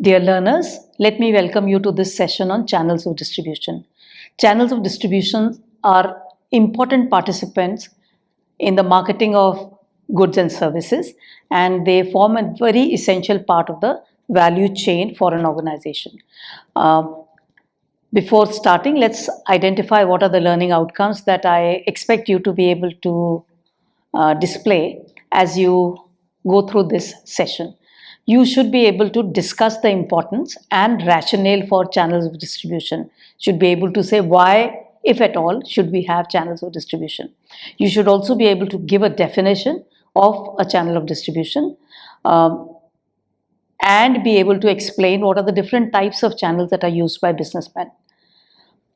Dear learners, let me welcome you to this session on channels of distribution. Channels of distribution are important participants in the marketing of goods and services, and they form a very essential part of the value chain for an organization. Before starting, let's identify what are the learning outcomes that I expect you to be able to display as you go through this session. You should be able to discuss the importance and rationale for channels of distribution. Should be able to say why, if at all, should we have channels of distribution. You should also be able to give a definition of a channel of distribution and be able to explain what are the different types of channels that are used by businessmen.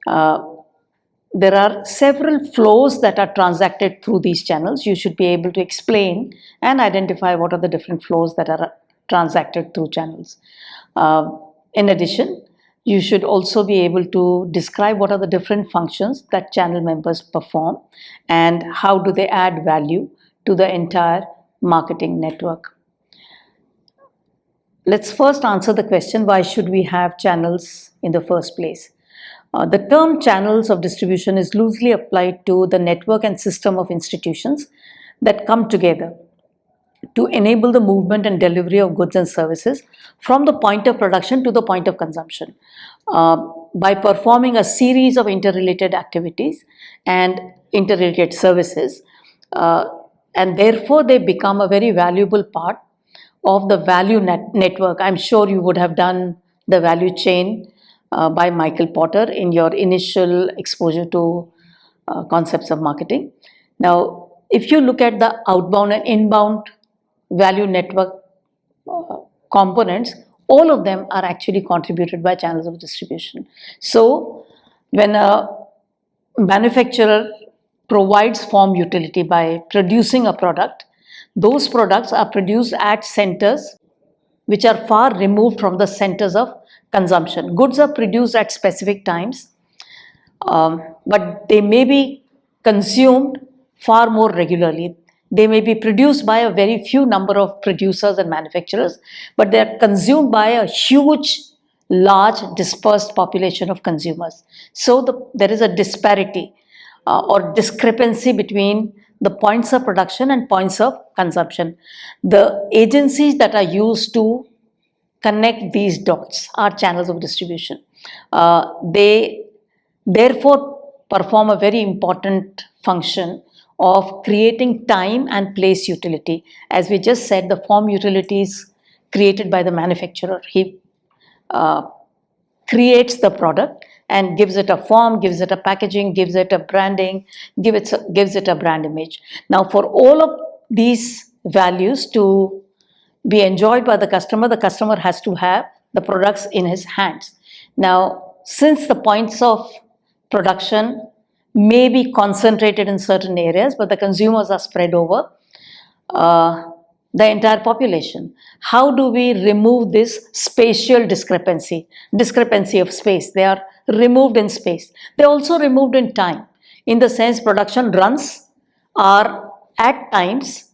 There are several flows that are transacted through these channels. You should be able to explain and identify what are the different flows that are transacted through channels. In addition, you should also be able to describe what are the different functions that channel members perform and how do they add value to the entire marketing network. Let's first answer the question, why should we have channels in the first place? The term channels of distribution is loosely applied to the network and system of institutions that come together to enable the movement and delivery of goods and services from the point of production to the point of consumption by performing a series of interrelated activities and interrelated services, and therefore they become a very valuable part of the value network. I'm sure you would have done the value chain by Michael Porter in your initial exposure to concepts of marketing. Now, if you look at the outbound and inbound value network components, all of them are actually contributed by channels of distribution. So when a manufacturer provides firm utility by producing a product, those products are produced at centers which are far removed from the centers of consumption. Goods are produced at specific times, but they may be consumed far more regularly. They may be produced by a very few number of producers and manufacturers, but they are consumed by a huge, large, dispersed population of consumers. So there is a disparity or discrepancy between the points of production and points of consumption. The agencies that are used to connect these dots are channels of distribution. They therefore perform a very important function of creating time and place utility. As we just said, the form utility is created by the manufacturer. He creates the product and gives it a form, gives it a packaging, gives it a branding, gives it a brand image. Now, for all of these values to be enjoyed by the customer has to have the products in his hands. Now, since the points of production may be concentrated in certain areas, but the consumers are spread over the entire population. How do we remove this spatial discrepancy of space? They are removed in space. They are also removed in time, in the sense production runs are at times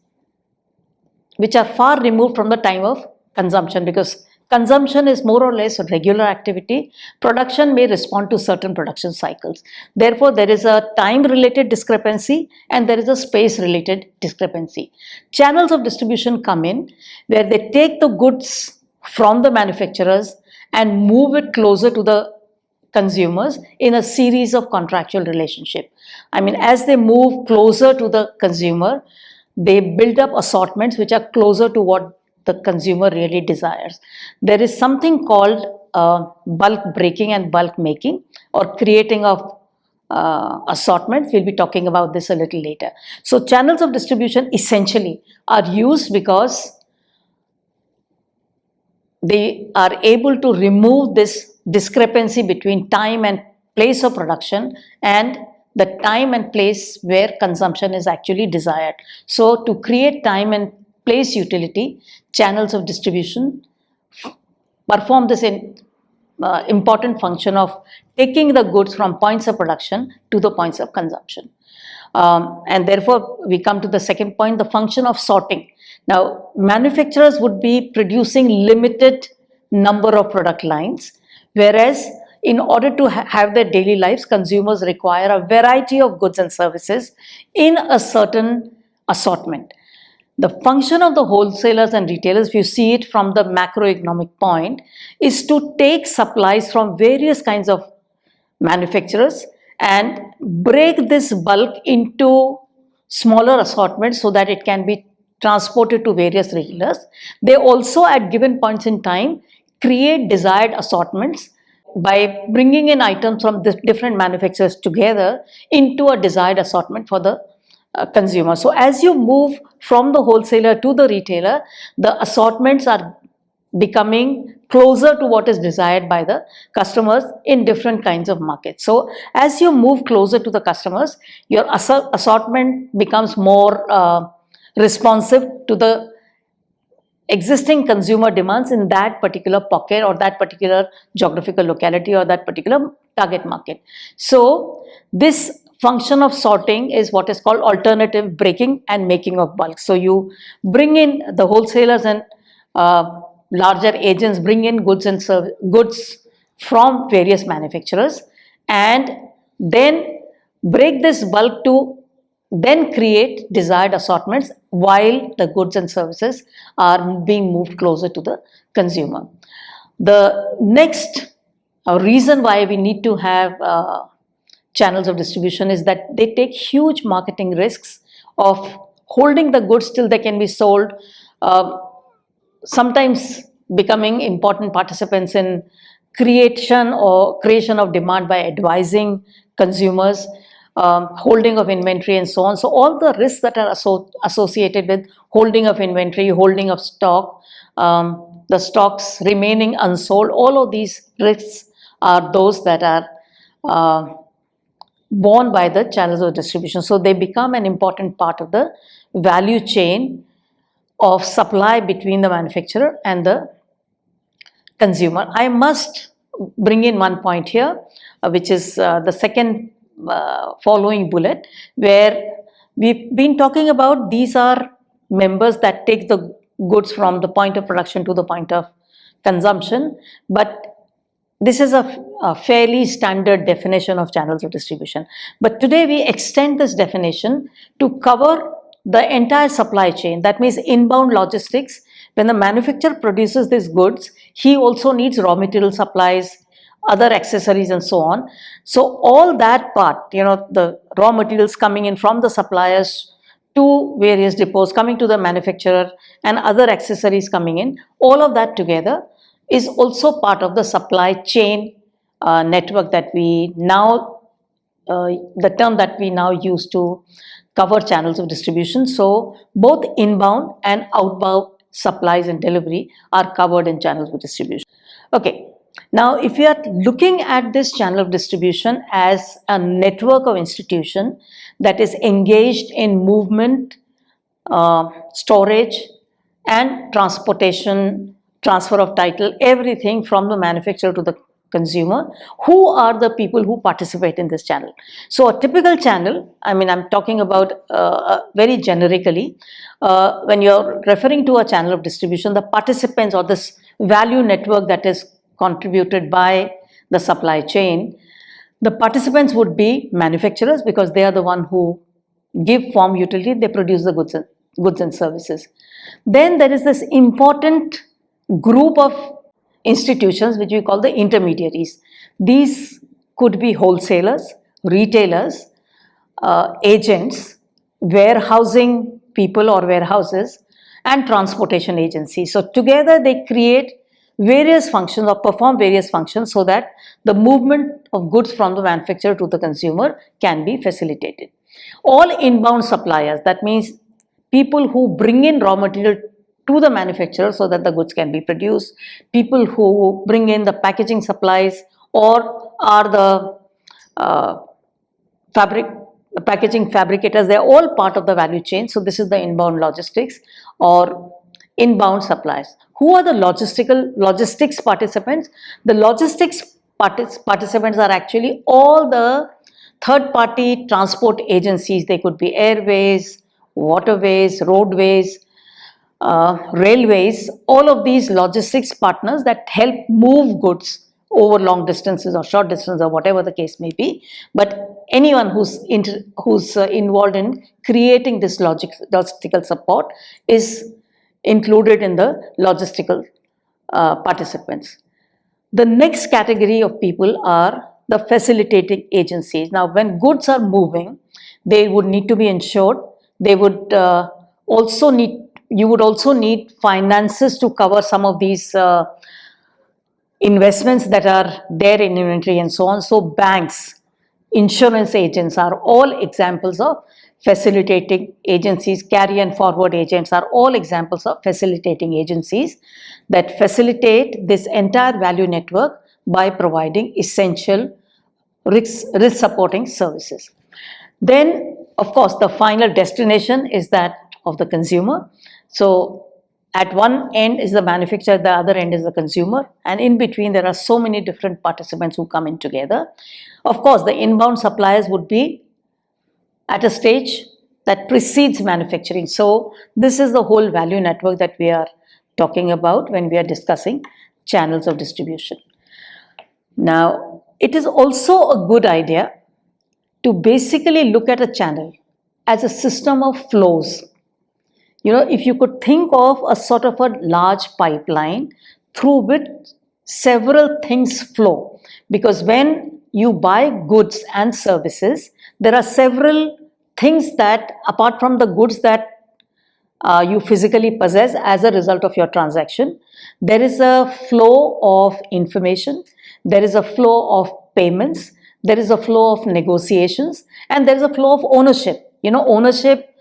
which are far removed from the time of consumption, because consumption is more or less a regular activity. Production may respond to certain production cycles. Therefore, there is a time-related discrepancy and there is a space-related discrepancy. Channels of distribution come in where they take the goods from the manufacturers and move it closer to the consumers in a series of contractual relationship. I mean, as they move closer to the consumer, they build up assortments which are closer to what the consumer really desires. There is something called bulk breaking and bulk making, or creating of assortments. We'll be talking about this a little later. So channels of distribution essentially are used because they are able to remove this discrepancy between time and place of production and the time and place where consumption is actually desired. So to create time and place utility, channels of distribution perform this important function of taking the goods from points of production to the points of consumption. And therefore, we come to the second point, the function of sorting. Now, manufacturers would be producing limited number of product lines, whereas in order to have their daily lives, consumers require a variety of goods and services in a certain assortment. The function of the wholesalers and retailers, if you see it from the macroeconomic point, is to take supplies from various kinds of manufacturers and break this bulk into smaller assortments so that it can be transported to various retailers. They also at given points in time create desired assortments by bringing in items from the different manufacturers together into a desired assortment for the consumer. So as you move from the wholesaler to the retailer, the assortments are becoming closer to what is desired by the customers in different kinds of markets. So as you move closer to the customers, your assortment becomes more responsive to the existing consumer demands in that particular pocket or that particular geographical locality or that particular target market. So this function of sorting is what is called alternative breaking and making of bulk. So you bring in the wholesalers and larger agents bring in goods and goods from various manufacturers and then break this bulk to then create desired assortments while the goods and services are being moved closer to the consumer. The next reason why we need to have channels of distribution is that they take huge marketing risks of holding the goods till they can be sold, sometimes becoming important participants in creation of demand by advising consumers, holding of inventory and so on. So all the risks that are associated with holding of inventory, holding of stock, the stocks remaining unsold, all of these risks are those that are borne by the channels of distribution. So they become an important part of the value chain of supply between the manufacturer and the consumer. I must bring in one point here, which is the second following bullet, where we've been talking about these are members that take the goods from the point of production to the point of consumption, but this is a fairly standard definition of channels of distribution. But today we extend this definition to cover the entire supply chain. That means inbound logistics. When the manufacturer produces these goods, he also needs raw material supplies, other accessories and so on. So all that part, the raw materials coming in from the suppliers to various depots, coming to the manufacturer and other accessories coming in, all of that together is also part of the supply chain network that we now, the term that we now use to cover channels of distribution. So both inbound and outbound supplies and delivery are covered in channels of distribution. Okay, now if you are looking at this channel of distribution as a network of institution that is engaged in movement, storage and transportation, transfer of title, everything from the manufacturer to the consumer, who are the people who participate in this channel? So a typical channel, I'm talking about very generically, when you're referring to a channel of distribution, the participants or this value network that is contributed by the supply chain, the participants would be manufacturers because they are the one who give form utility, they produce the goods and services. Then there is this important group of institutions which we call the intermediaries. These could be wholesalers, retailers, agents, warehousing people or warehouses, and transportation agencies. So together they create various functions or perform various functions so that the movement of goods from the manufacturer to the consumer can be facilitated. All inbound suppliers, that means people who bring in raw material to the manufacturer so that the goods can be produced, people who bring in the packaging supplies or are the packaging fabricators, they are all part of the value chain. So this is the inbound logistics or inbound supplies. Who are the logistics participants? The logistics participants are actually all the third-party transport agencies. They could be airways, waterways, roadways, railways, all of these logistics partners that help move goods over long distances or short distance or whatever the case may be. But anyone who's involved in creating this logistical support is included in the logistical participants. The next category of people are the facilitating agencies. Now, when goods are moving, they would need to be insured. They would also need, you would also need finances to cover some of these investments that are there in inventory and so on. So banks, insurance agents are all examples of facilitating agencies. Carry and forward agents are all examples of facilitating agencies that facilitate this entire value network by providing essential risk supporting services. Then, of course, the final destination is that of the consumer. So at one end is the manufacturer, the other end is the consumer, and in between there are so many different participants who come in together. Of course, the inbound suppliers would be at a stage that precedes manufacturing. So this is the whole value network that we are talking about when we are discussing channels of distribution. Now, it is also a good idea to basically look at a channel as a system of flows. You know, if you could think of a sort of a large pipeline through which several things flow, because when you buy goods and services, there are several things that, apart from the goods that you physically possess as a result of your transaction, there is a flow of information, there is a flow of payments, there is a flow of negotiations, and there is a flow of ownership. You know, ownership,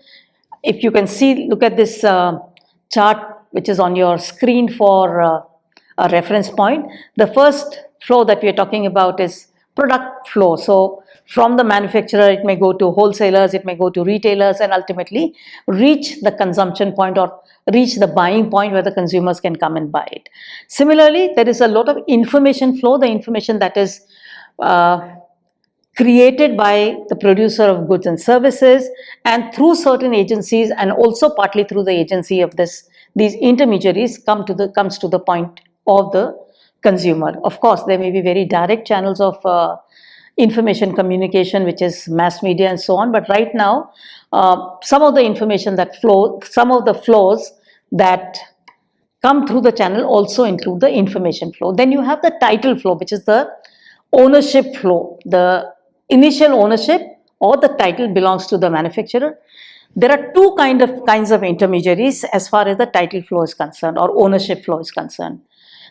if you can see, look at this chart which is on your screen for a reference point. The first flow that we are talking about is product flow. So from the manufacturer, it may go to wholesalers, it may go to retailers, and ultimately reach the consumption point or reach the buying point where the consumers can come and buy it. Similarly, there is a lot of information flow, the information that is created by the producer of goods and services, and through certain agencies, and also partly through the agency of these intermediaries comes to the point of the consumer. Of course, there may be very direct channels of information communication, which is mass media and so on, but right now some of the information that flow, some of the flows that come through the channel also include the information flow. Then you have the title flow, which is the ownership flow. The initial ownership or the title belongs to the manufacturer. There are two kinds of intermediaries as far as the title flow is concerned or ownership flow is concerned.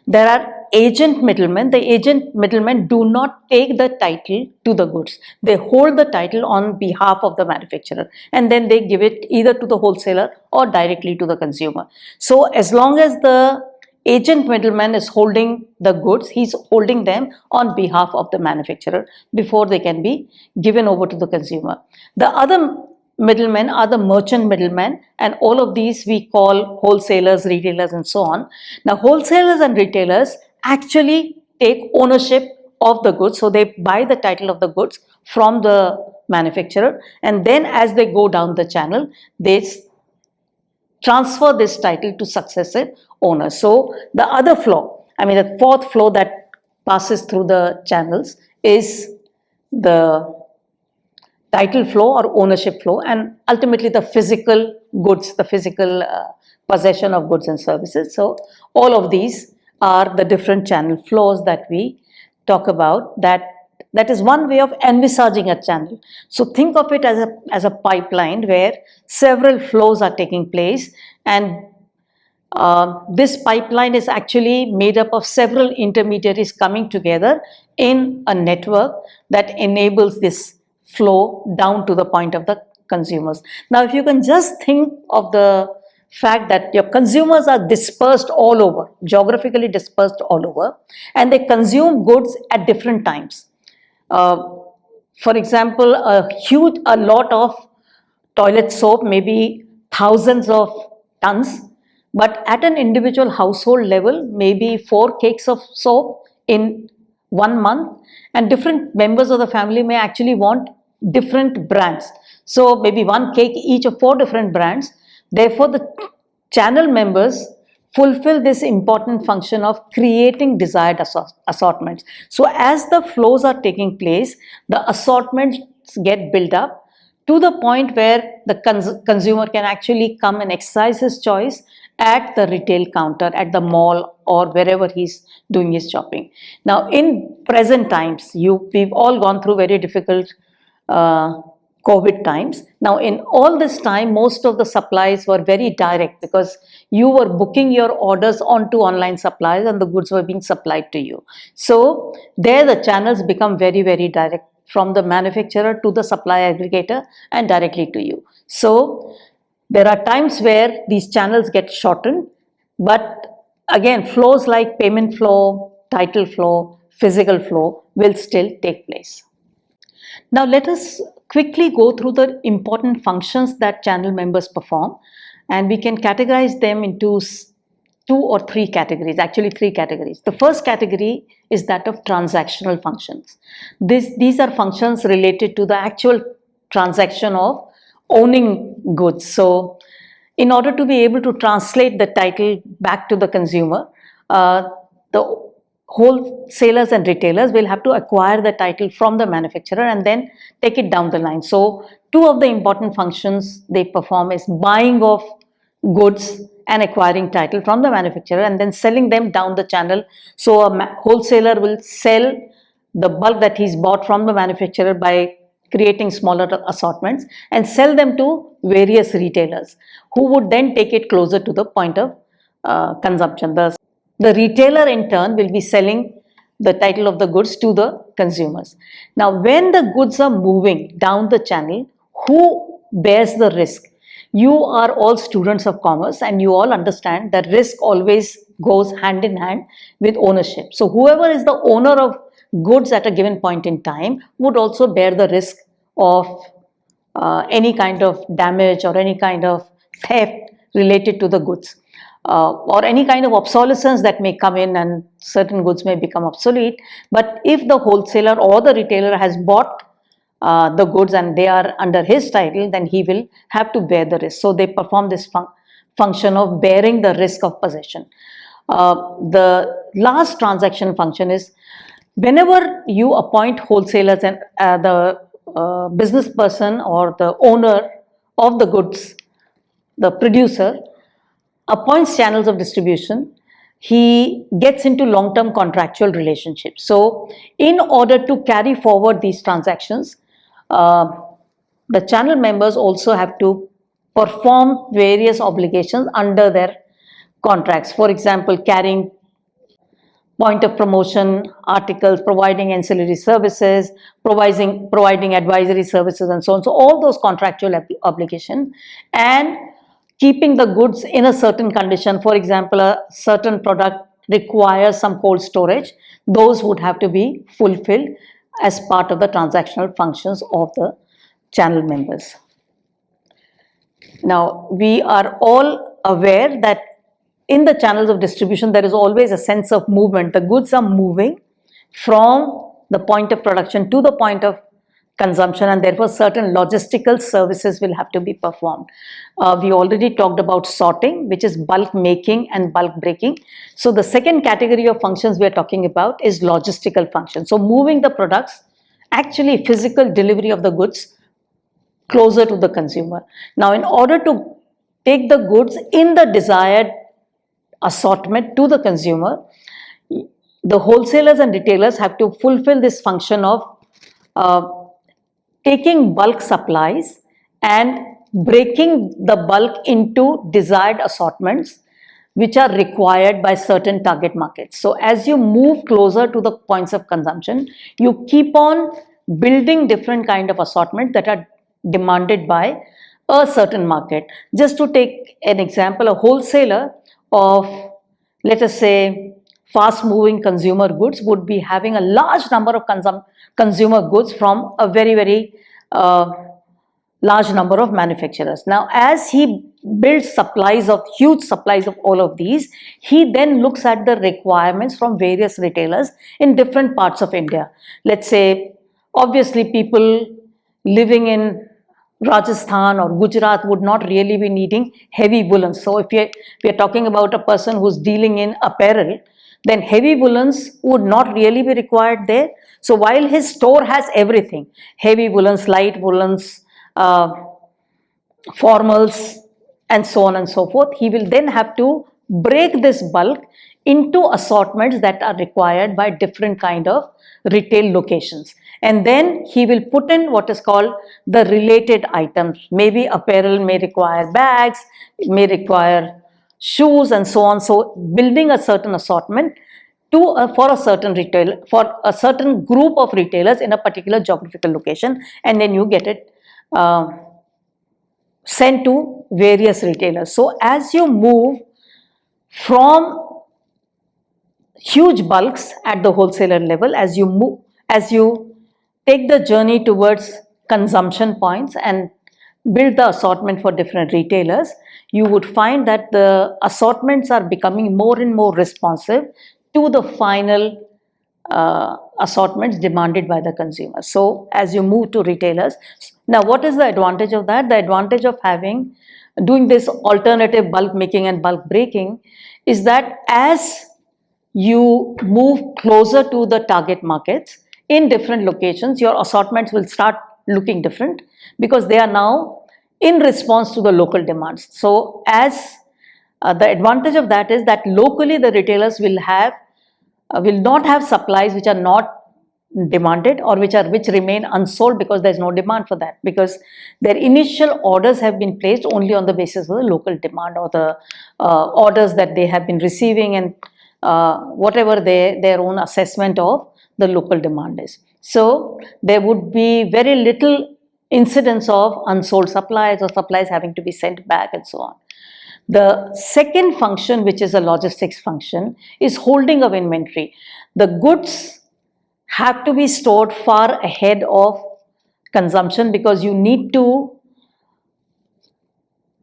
There are agent middlemen. The agent middlemen do not take the title to the goods. They hold the title on behalf of the manufacturer, and then they give it either to the wholesaler or directly to the consumer. So as long as the agent middleman is holding the goods, he's holding them on behalf of the manufacturer before they can be given over to the consumer. The other middlemen are the merchant middlemen, and all of these we call wholesalers, retailers, and so on. Now, wholesalers and retailers actually take ownership of the goods, so they buy the title of the goods from the manufacturer, and then as they go down the channel, they transfer this title to successive owners. So the other flow, I mean the fourth flow that passes through the channels is the title flow or ownership flow, and ultimately the physical goods, the physical possession of goods and services. So all of these are the different channel flows that we talk about. That is one way of envisaging a channel. So think of it as a pipeline where several flows are taking place, and this pipeline is actually made up of several intermediaries coming together in a network that enables this flow down to the point of the consumers. Now, if you can just think of the fact that your consumers are dispersed all over, geographically dispersed all over, and they consume goods at different times. For example, a lot of toilet soap, maybe thousands of tons, but at an individual household level, maybe 4 cakes of soap in 1 month, and different members of the family may actually want different brands. So maybe 1 cake each of 4 different brands. Therefore, the channel members fulfill this important function of creating desired assortments. So as the flows are taking place, the assortments get built up to the point where the consumer can actually come and exercise his choice at the retail counter, at the mall, or wherever he's doing his shopping. Now, in present times, we've all gone through very difficult COVID times. Now, in all this time, most of the supplies were very direct because you were booking your orders onto online supplies and the goods were being supplied to you. So, there the channels become very, very direct from the manufacturer to the supply aggregator and directly to you. So, there are times where these channels get shortened, but again, flows like payment flow, title flow, physical flow will still take place. Now let us quickly go through the important functions that channel members perform, and we can categorize them into two or three categories, actually three categories. The first category is that of transactional functions. These are functions related to the actual transaction of owning goods. So in order to be able to translate the title back to the consumer, the wholesalers and retailers will have to acquire the title from the manufacturer and then take it down the line. So two of the important functions they perform is buying of goods and acquiring title from the manufacturer and then selling them down the channel. So a wholesaler will sell the bulk that he's bought from the manufacturer by creating smaller assortments and sell them to various retailers who would then take it closer to the point of consumption. The retailer in turn will be selling the title of the goods to the consumers. Now, when the goods are moving down the channel, who bears the risk? You are all students of commerce and you all understand that risk always goes hand in hand with ownership. So, whoever is the owner of goods at a given point in time would also bear the risk of any kind of damage or any kind of theft related to the goods. Or any kind of obsolescence that may come in and certain goods may become obsolete. But if the wholesaler or the retailer has bought the goods and they are under his title, then he will have to bear the risk. So they perform this function of bearing the risk of possession. The last transaction function is whenever you appoint wholesalers and the business person or the owner of the goods, the producer, appoints channels of distribution, he gets into long-term contractual relationships. So, in order to carry forward these transactions, the channel members also have to perform various obligations under their contracts. For example, carrying point of promotion articles, providing ancillary services, providing advisory services and so on. So, all those contractual obligations and keeping the goods in a certain condition. For example, a certain product requires some cold storage. Those would have to be fulfilled as part of the transactional functions of the channel members. Now, we are all aware that in the channels of distribution, there is always a sense of movement. The goods are moving from the point of production to the point of consumption, and therefore certain logistical services will have to be performed. We already talked about sorting, which is bulk making and bulk breaking. So the second category of functions we are talking about is logistical functions. So moving the products, actually physical delivery of the goods closer to the consumer. Now, in order to take the goods in the desired assortment to the consumer, the wholesalers and retailers have to fulfill this function of taking bulk supplies and breaking the bulk into desired assortments which are required by certain target markets. So as you move closer to the points of consumption, you keep on building different kind of assortment that are demanded by a certain market. Just to take an example, a wholesaler of, let us say, fast moving consumer goods would be having a large number of consumer goods from a very large number of manufacturers. Now, as he builds huge supplies of all of these, he then looks at the requirements from various retailers in different parts of India. Let's say, obviously, people living in Rajasthan or Gujarat would not really be needing heavy woolens. So if we are talking about a person who's dealing in apparel, then heavy woolens would not really be required there. So while his store has everything, heavy woolens, light woolens, formals, and so on and so forth, he will then have to break this bulk into assortments that are required by different kind of retail locations, and then he will put in what is called the related items. Maybe apparel may require bags, may require shoes, and so on. So building a certain assortment for a certain retail, for a certain group of retailers in a particular geographical location, and then you get it sent to various retailers. So as you move from huge bulks at the wholesaler level, as you take the journey towards consumption points and build the assortment for different retailers, you would find that the assortments are becoming more and more responsive to the final assortments demanded by the consumer. So as you move to retailers, now what is the advantage of that? The advantage of doing this alternative bulk making and bulk breaking is that as you move closer to the target markets in different locations, your assortments will start looking different because they are now in response to the local demands. So as the advantage of that is that locally the retailers will not have supplies which are not demanded or which remain unsold because there is no demand for that, because their initial orders have been placed only on the basis of the local demand or the orders that they have been receiving, and whatever their own assessment of the local demand is. So there would be very little incidence of unsold supplies or supplies having to be sent back and so on. The second function, which is a logistics function, is holding of inventory. The goods have to be stored far ahead of consumption because you need to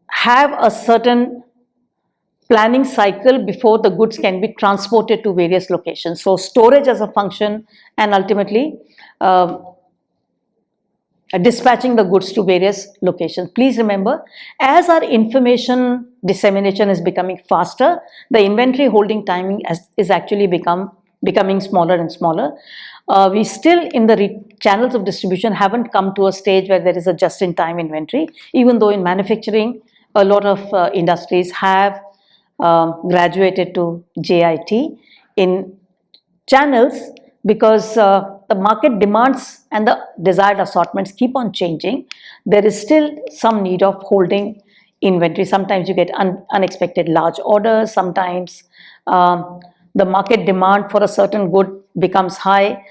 have a certain planning cycle before the goods can be transported to various locations. So storage as a function, and ultimately dispatching the goods to various locations. Please remember, as our information dissemination is becoming faster, the inventory holding timing is actually becoming smaller and smaller. We still in the channels of distribution haven't come to a stage where there is a just-in-time inventory, even though in manufacturing a lot of industries have graduated to JIT in channels, because the market demands and the desired assortments keep on changing. There is still some need of holding inventory. Sometimes you get unexpected large orders. Sometimes the market demand for a certain good becomes high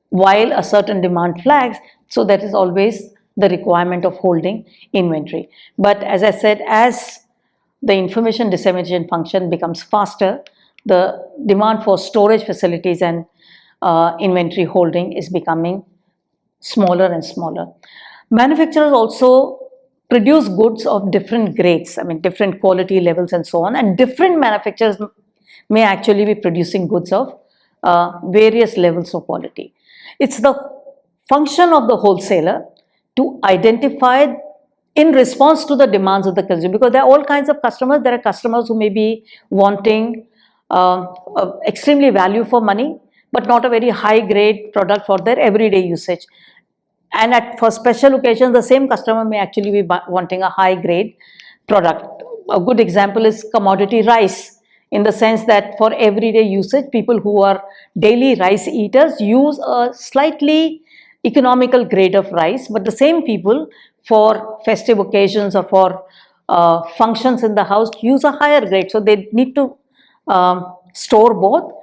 while a certain demand flags. So that is always the requirement of holding inventory. But as I said, as the information dissemination function becomes faster, the demand for storage facilities and inventory holding is becoming smaller and smaller. Manufacturers also produce goods of different grades, I mean different quality levels and so on, and different manufacturers may actually be producing goods of various levels of quality. It's the function of the wholesaler to identify in response to the demands of the consumer, because there are all kinds of customers. There are customers who may be wanting extremely value for money, but not a very high grade product for their everyday usage. And for special occasions, the same customer may actually be wanting a high grade product. A good example is commodity rice, in the sense that for everyday usage, people who are daily rice eaters use a slightly economical grade of rice, but the same people for festive occasions or for functions in the house use a higher grade. So they need to store both.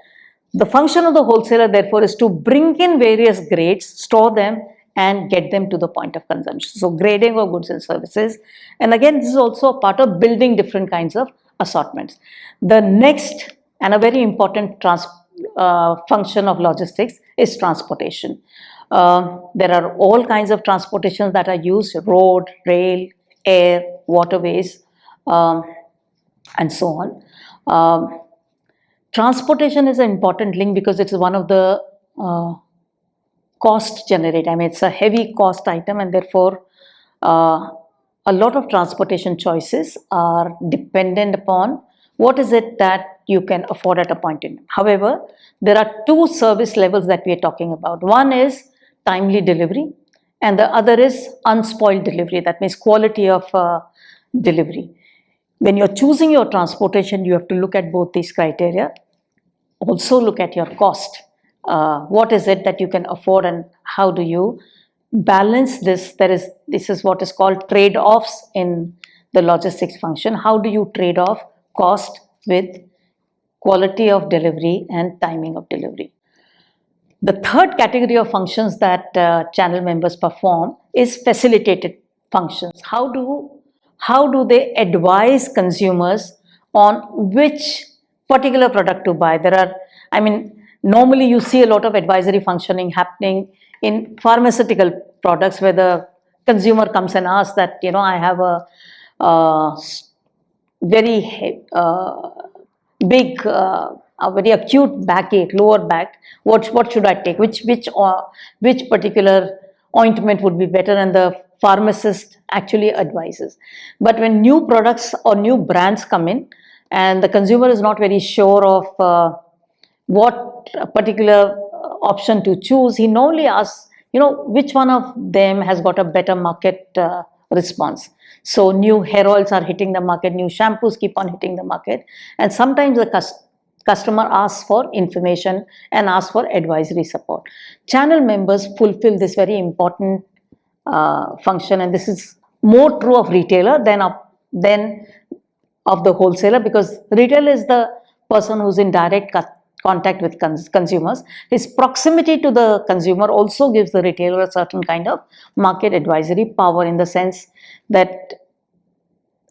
The function of the wholesaler, therefore, is to bring in various grades, store them, and get them to the point of consumption. So grading of goods and services. And again, this is also a part of building different kinds of assortments. The next and a very important function of logistics is transportation. There are all kinds of transportations that are used: road, rail, air, waterways, and so on. Transportation is an important link because it's one of the cost generator. I mean, it's a heavy cost item, and therefore a lot of transportation choices are dependent upon what is it that you can afford at a point in time. However, there are two service levels that we are talking about. One is timely delivery, and the other is unspoiled delivery. That means quality of delivery. When you're choosing your transportation, you have to look at both these criteria. Also look at your cost. What is it that you can afford, and how do you balance this? This is what is called trade-offs in the logistics function. How do you trade off cost with quality of delivery and timing of delivery? The third category of functions that channel members perform is facilitated functions. How do they advise consumers on which particular product to buy? Normally you see a lot of advisory functioning happening in pharmaceutical products, where the consumer comes and asks that, I have a very big, a very acute backache, lower back. What should I take? Which particular ointment would be better? And the pharmacist actually advises. But when new products or new brands come in, and the consumer is not very sure of what particular option to choose, he normally asks, which one of them has got a better market response. So new hair oils are hitting the market, new shampoos keep on hitting the market, and sometimes the customer asks for information and asks for advisory support. Channel members fulfill this very important function, and this is more true of retailer than of the wholesaler, because retailer is the person who's in direct contact with consumers. His proximity to the consumer also gives the retailer a certain kind of market advisory power, in the sense that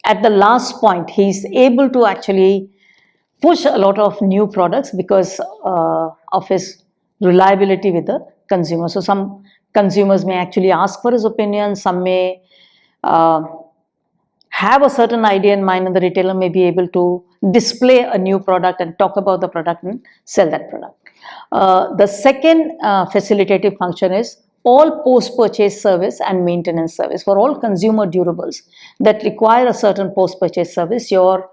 at the last point he's able to actually push a lot of new products because of his reliability with the consumer. So some consumers may actually ask for his opinion, some may have a certain idea in mind, and the retailer may be able to display a new product and talk about the product and sell that product. The second facilitative function is all post-purchase service and maintenance service. For all consumer durables that require a certain post-purchase service, your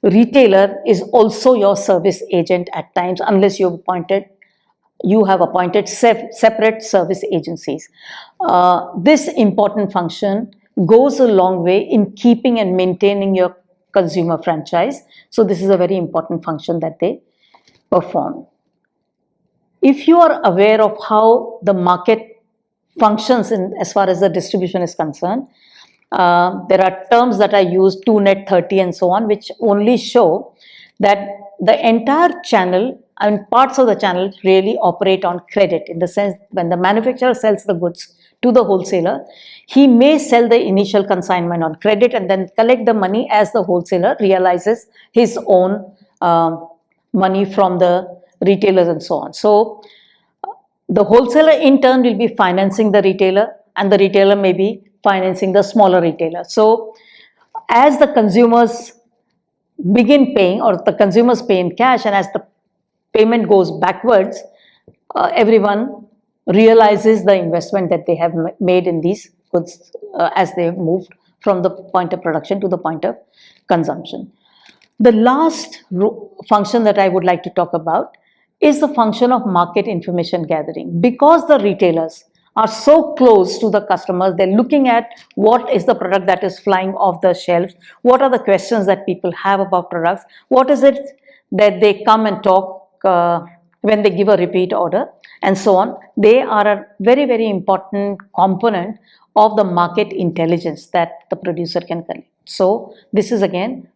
retailer is also your service agent at times, unless you have appointed separate service agencies. This important function goes a long way in keeping and maintaining your consumer franchise. So this is a very important function that they perform. If you are aware of how the market functions as far as the distribution is concerned, there are terms that are used, 2 net 30 and so on, which only show that the entire channel and parts of the channel really operate on credit, in the sense when the manufacturer sells the goods to the wholesaler, he may sell the initial consignment on credit and then collect the money as the wholesaler realizes his own money from the retailers and so on. So the wholesaler in turn will be financing the retailer, and the retailer may be financing the smaller retailer. So as the consumers begin paying, or the consumers pay in cash, and as the payment goes backwards, everyone realizes the investment that they have made in these goods as they have moved from the point of production to the point of consumption. The last function that I would like to talk about is the function of market information gathering. Because the retailers are so close to the customers, they're looking at what is the product that is flying off the shelves, what are the questions that people have about products, what is it that they come and talk when they give a repeat order, and so on. They are a very, very important component of the market intelligence that the producer can collect. So this is again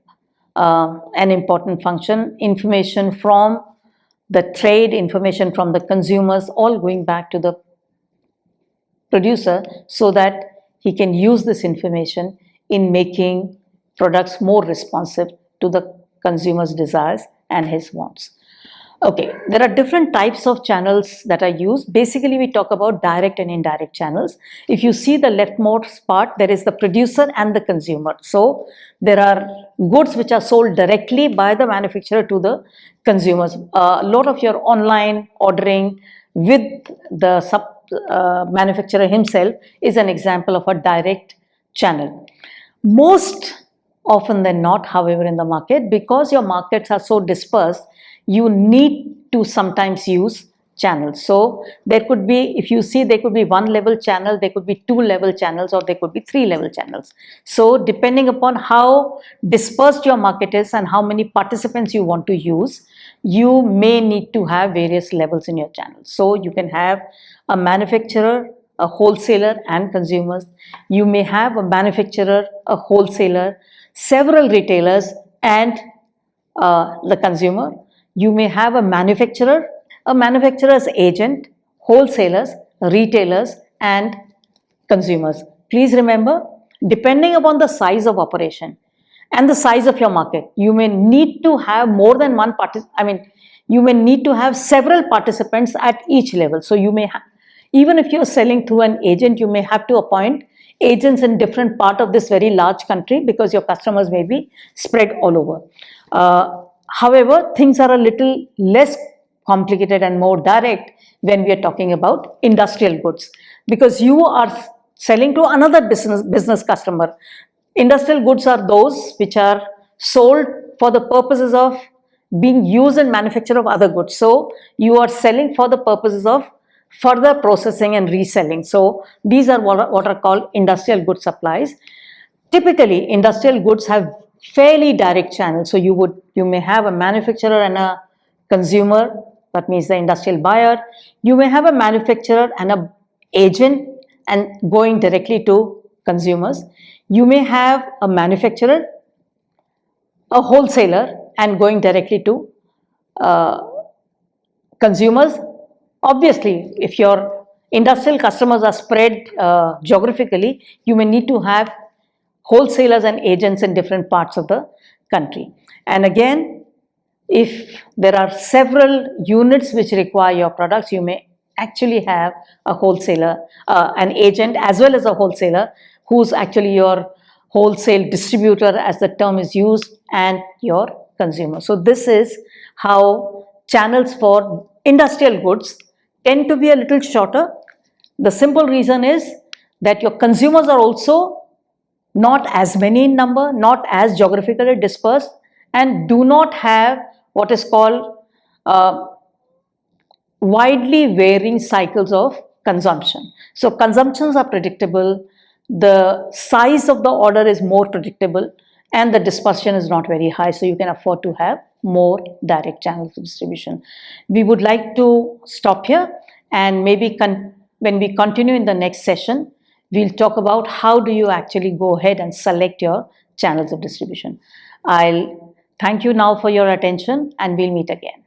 an important function. Information from the trade, information from the consumers, all going back to the producer, so that he can use this information in making products more responsive to the consumer's desires and his wants. Okay, there are different types of channels that are used. Basically, we talk about direct and indirect channels. If you see the leftmost part, there is the producer and the consumer. So there are goods which are sold directly by the manufacturer to the consumers. A lot of your online ordering with the manufacturer himself is an example of a direct channel. Most often than not, however, in the market, because your markets are so dispersed, you need to sometimes use channels. So there could be, if you see, there could be one level channel, there could be two level channels, or there could be three level channels. So depending upon how dispersed your market is and how many participants you want to use, you may need to have various levels in your channel. So you can have a manufacturer, a wholesaler and consumers. You may have a manufacturer, a wholesaler, several retailers and the consumer. You may have a manufacturer's agent, wholesalers, retailers and consumers. Please remember, depending upon the size of operation and the size of your market, you may need to have more than one you may need to have several participants at each level. So you may have, even if you're selling through an agent, you may have to appoint agents in different part of this very large country because your customers may be spread all over. However, things are a little less complicated and more direct when we are talking about industrial goods, because you are selling to another business customer. Industrial goods are those which are sold for the purposes of being used in manufacture of other goods. So you are selling for the purposes of further processing and reselling. So these are what are called industrial goods supplies. Typically, industrial goods have fairly direct channels. So you may have a manufacturer and a consumer, that means the industrial buyer. You may have a manufacturer and an agent and going directly to consumers. You may have a manufacturer, a wholesaler and going directly to consumers. Obviously, if your industrial customers are spread geographically, you may need to have wholesalers and agents in different parts of the country. And again, if there are several units which require your products, you may actually have a wholesaler, an agent as well as a wholesaler who's actually your wholesale distributor, as the term is used, and your consumer. So this is how channels for industrial goods tend to be a little shorter. The simple reason is that your consumers are also not as many in number, not as geographically dispersed, and do not have what is called widely varying cycles of consumption. So consumptions are predictable, the size of the order is more predictable, and the dispersion is not very high, so you can afford to have more direct channels of distribution. We would like to stop here, and maybe when we continue in the next session, we'll talk about how do you actually go ahead and select your channels of distribution. I'll thank you now for your attention, and we'll meet again.